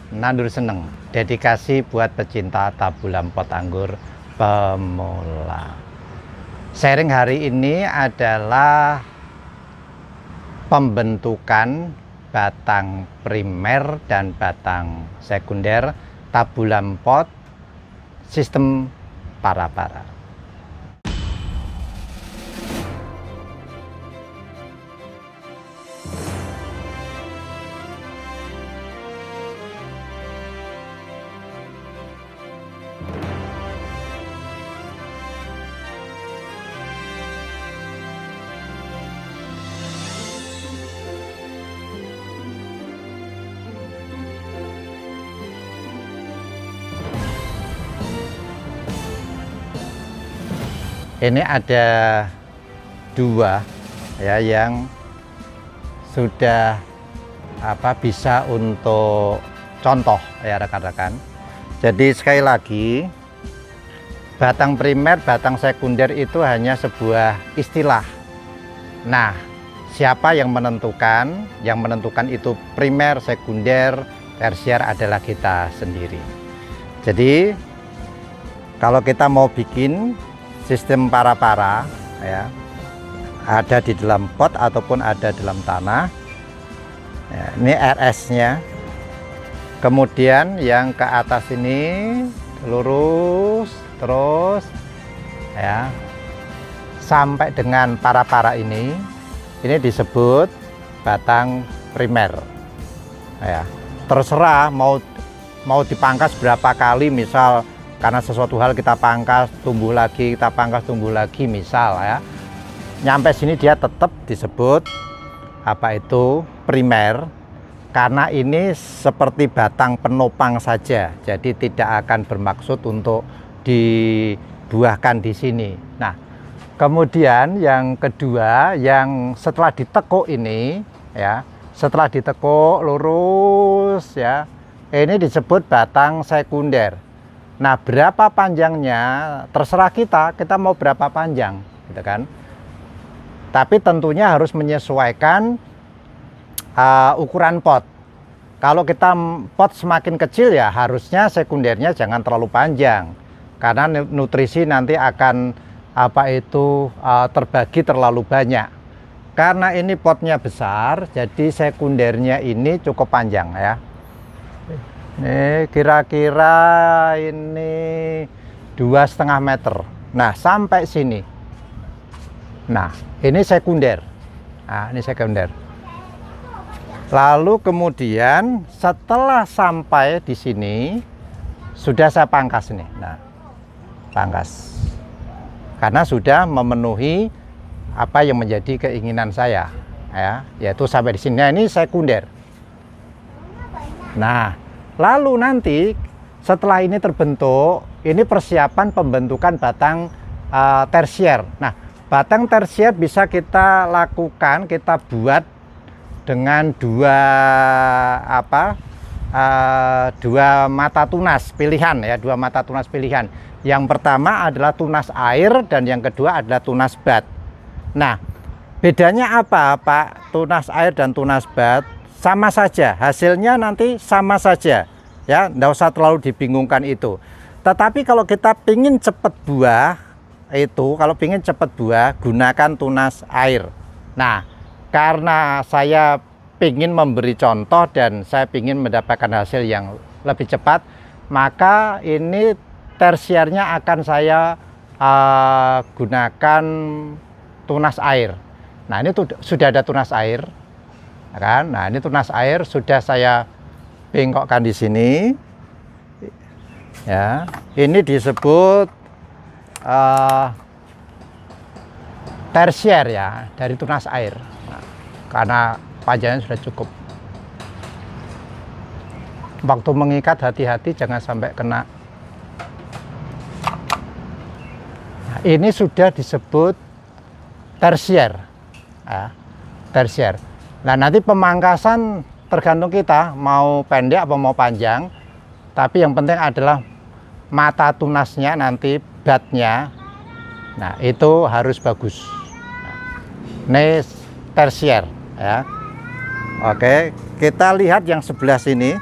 Nandur seneng, dedikasi buat pecinta tabulam pot anggur pemula. Sharing hari ini adalah pembentukan batang primer dan batang sekunder tabulam pot sistem para-para. Ini ada dua ya yang sudah bisa untuk contoh ya rekan-rekan. Jadi sekali lagi, batang primer, batang sekunder itu hanya sebuah istilah. Nah, siapa yang menentukan? Yang menentukan itu primer, sekunder, tersier adalah kita sendiri. Jadi kalau kita mau bikin sistem para-para ya, ada di dalam pot ataupun ada dalam tanah ya, ini RS-nya. Kemudian yang ke atas ini lurus terus ya sampai dengan para-para ini disebut batang primer ya. Terserah mau dipangkas berapa kali, misal karena sesuatu hal kita pangkas tumbuh lagi, kita pangkas tumbuh lagi, misal ya, nyampe sini dia tetap disebut primer, karena ini seperti batang penopang saja, jadi tidak akan bermaksud untuk dibuahkan di sini. Nah, kemudian yang kedua, yang setelah ditekuk ini ya, setelah ditekuk lurus ya, ini disebut batang sekunder. Nah, berapa panjangnya terserah kita mau berapa panjang gitu kan. Tapi tentunya harus menyesuaikan ukuran pot. Kalau kita pot semakin kecil ya harusnya sekundernya jangan terlalu panjang, karena nutrisi nanti akan terbagi terlalu banyak. Karena ini potnya besar, jadi sekundernya ini cukup panjang ya. Ini kira-kira ini 2,5 meter. Nah, sampai sini. Nah, ini sekunder. Nah, ini sekunder. Lalu kemudian setelah sampai di sini sudah saya pangkas nih. Nah, pangkas. Karena sudah memenuhi apa yang menjadi keinginan saya ya, yaitu sampai di sini. Nah, ini sekunder. Nah, lalu nanti setelah ini terbentuk, ini persiapan pembentukan batang tersier. Nah, batang tersier bisa kita lakukan, kita buat dengan dua mata tunas pilihan ya, dua mata tunas pilihan. Yang pertama adalah tunas air dan yang kedua adalah tunas bat. Nah, bedanya apa, Pak? Tunas air dan tunas bat sama saja, hasilnya nanti sama saja ya, enggak usah terlalu dibingungkan itu. Tetapi kalau kita pingin cepat buah itu, kalau pingin cepat buah, gunakan tunas air. Nah, karena saya pingin memberi contoh dan saya pingin mendapatkan hasil yang lebih cepat, maka ini tersiernya akan saya gunakan tunas air. Nah, ini sudah ada tunas air kan. Nah, ini tunas air sudah saya bengkokkan di sini ya. Ini disebut tersier ya, dari tunas air. Nah, karena panjangnya sudah cukup. Waktu mengikat hati-hati jangan sampai kena. Nah, ini sudah disebut tersier ya, tersier. Nah, nanti pemangkasan tergantung kita mau pendek atau mau panjang, tapi yang penting adalah mata tunasnya nanti, batnya, nah itu harus bagus. Nah, ini tersier ya. Oke, kita lihat yang sebelah sini.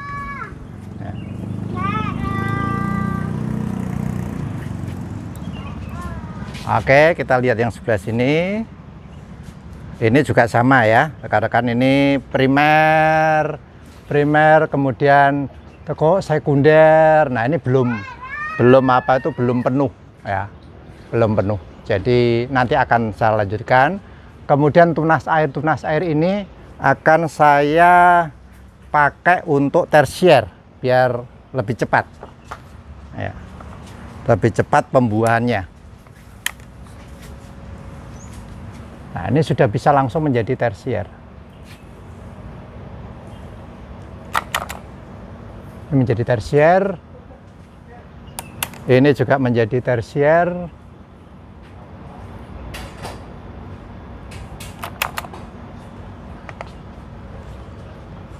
Oke, kita lihat yang sebelah sini. Ini juga sama ya, rekan-rekan. Ini primer, kemudian teko sekunder. Nah, ini belum penuh ya, belum penuh. Jadi nanti akan saya lanjutkan. Kemudian tunas air ini akan saya pakai untuk tersier biar lebih cepat ya, lebih cepat pembuahannya. Nah, ini sudah bisa langsung menjadi tersier. Ini menjadi tersier. Ini juga menjadi tersier.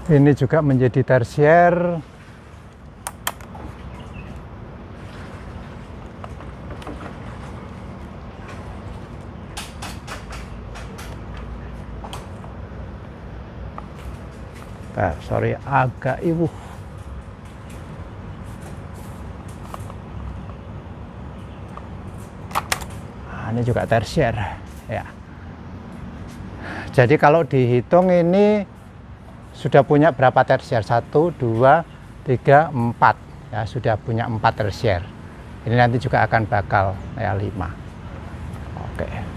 Ini juga menjadi tersier. Sorry, agak ibu. Nah, ini juga tersier ya. Jadi kalau dihitung ini sudah punya berapa tersier? 1, 2, 3, 4 ya, sudah punya 4 tersier. Ini nanti juga akan bakal ya 5. Oke.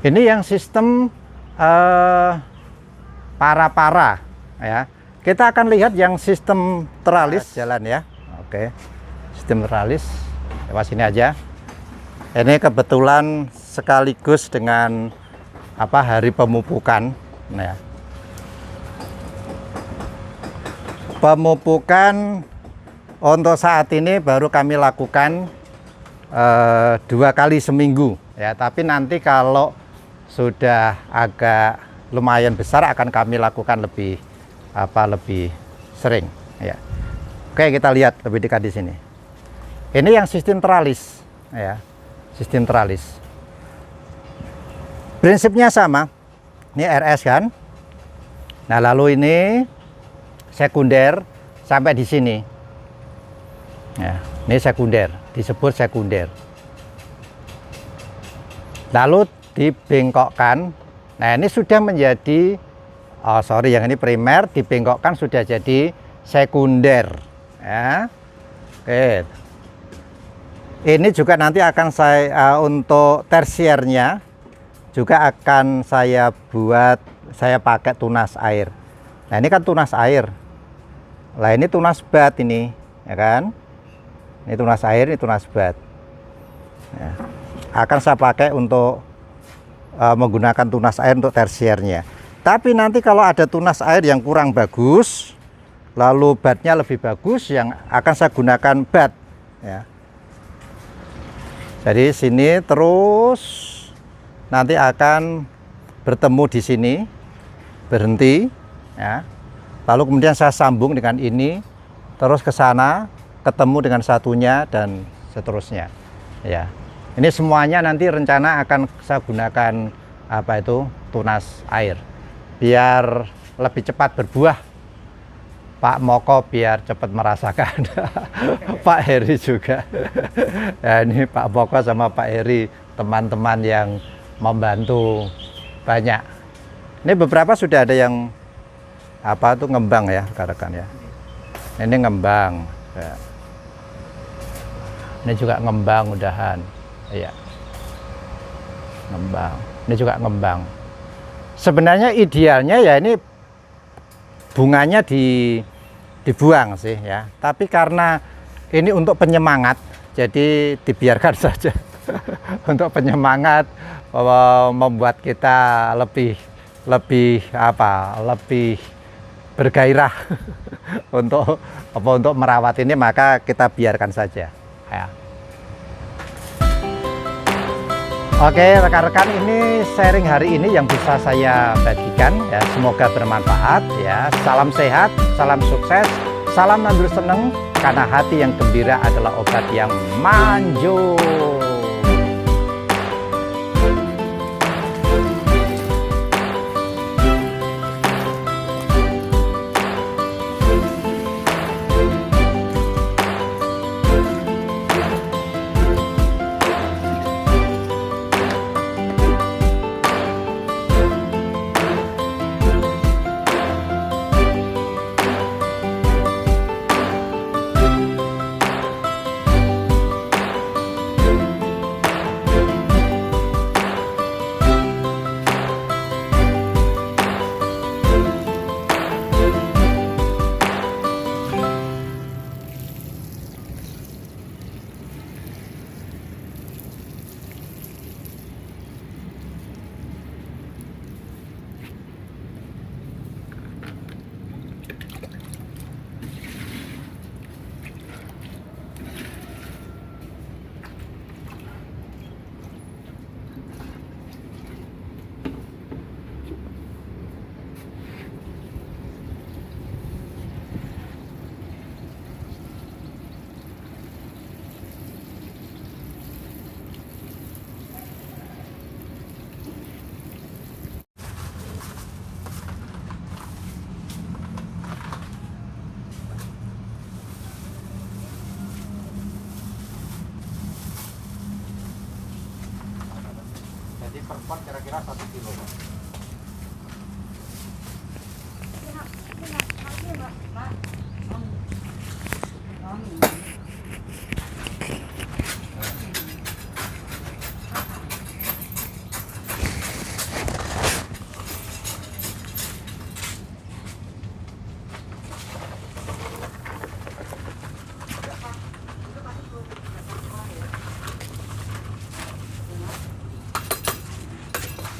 Ini yang sistem para ya. Kita akan lihat yang sistem teralis jalan ya. Oke. Sistem teralis lewat sini aja. Ini kebetulan sekaligus dengan hari pemupukan. Nah, ya. Pemupukan untuk saat ini baru kami lakukan 2 kali seminggu ya, tapi nanti kalau sudah agak lumayan besar akan kami lakukan lebih sering ya. Oke, kita lihat lebih dekat di sini. Ini yang sistem teralis ya, sistem teralis. Prinsipnya sama. Ini RS kan. Nah, lalu ini sekunder sampai di sini. Ya, ini sekunder, disebut sekunder. Lalu dibengkokkan. Nah, ini sudah menjadi yang ini primer, dibengkokkan sudah jadi sekunder ya. Oke. Ini juga nanti akan saya untuk tersiernya juga akan saya pakai tunas air. Nah, ini kan tunas air. Nah, ini tunas bat ini ya kan. Ini tunas air, ini tunas bat ya. Akan saya pakai untuk menggunakan tunas air untuk tersiernya. Tapi nanti kalau ada tunas air yang kurang bagus, lalu batnya lebih bagus, yang akan saya gunakan bat ya. Jadi sini terus nanti akan bertemu di sini, berhenti ya. Lalu kemudian saya sambung dengan ini, terus ke sana, ketemu dengan satunya dan seterusnya ya. Ini semuanya nanti rencana akan saya gunakan tunas air biar lebih cepat berbuah. Pak Moko biar cepat merasakan. Pak Heri juga ya, ini Pak Moko sama Pak Heri teman-teman yang membantu banyak. Ini beberapa sudah ada yang ngembang ya rekan-rekan ya. Ini ngembang ya. Ini juga ngembang udahan ya, ngembang. Ini juga ngembang. Sebenarnya idealnya ya ini bunganya dibuang sih ya, tapi karena ini untuk penyemangat jadi dibiarkan saja. Untuk penyemangat, membuat kita lebih bergairah untuk merawat ini, maka kita biarkan saja ya. Oke rekan-rekan, ini sharing hari ini yang bisa saya bagikan ya, semoga bermanfaat ya. Salam sehat, salam sukses, salam nandur seneng, karena hati yang gembira adalah obat yang manjur. per pot kira-kira 1 kilo, Pak.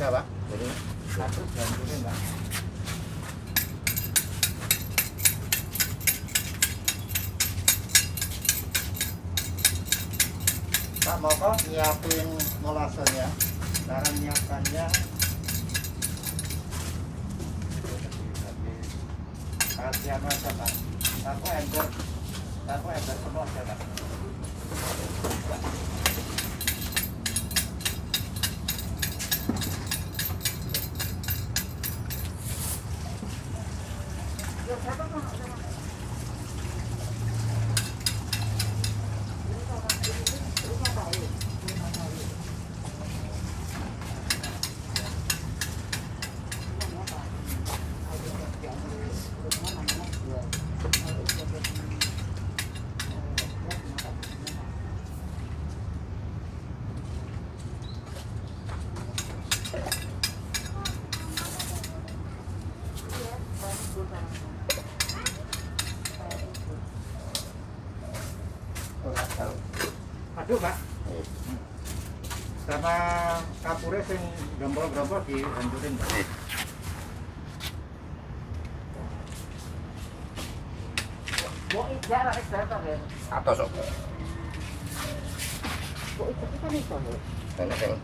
Ya, Pak. Jadi satu gantungan, Pak. Pak Moko nyiapin molasenya. Cara nyiapkannya kasihan aja, Pak. Satu ember penuh aja, Pak. Aduh, Pak. Sama kapure sing gembol-gembol dihancurin, Pak. Mau ijar rek datang ya. Atos kok. Kok itu kan iso, Pak. Tenek.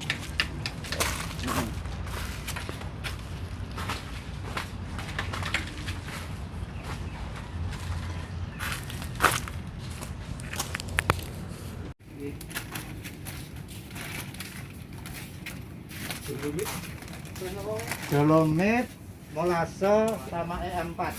Dolomit, molase sama E4.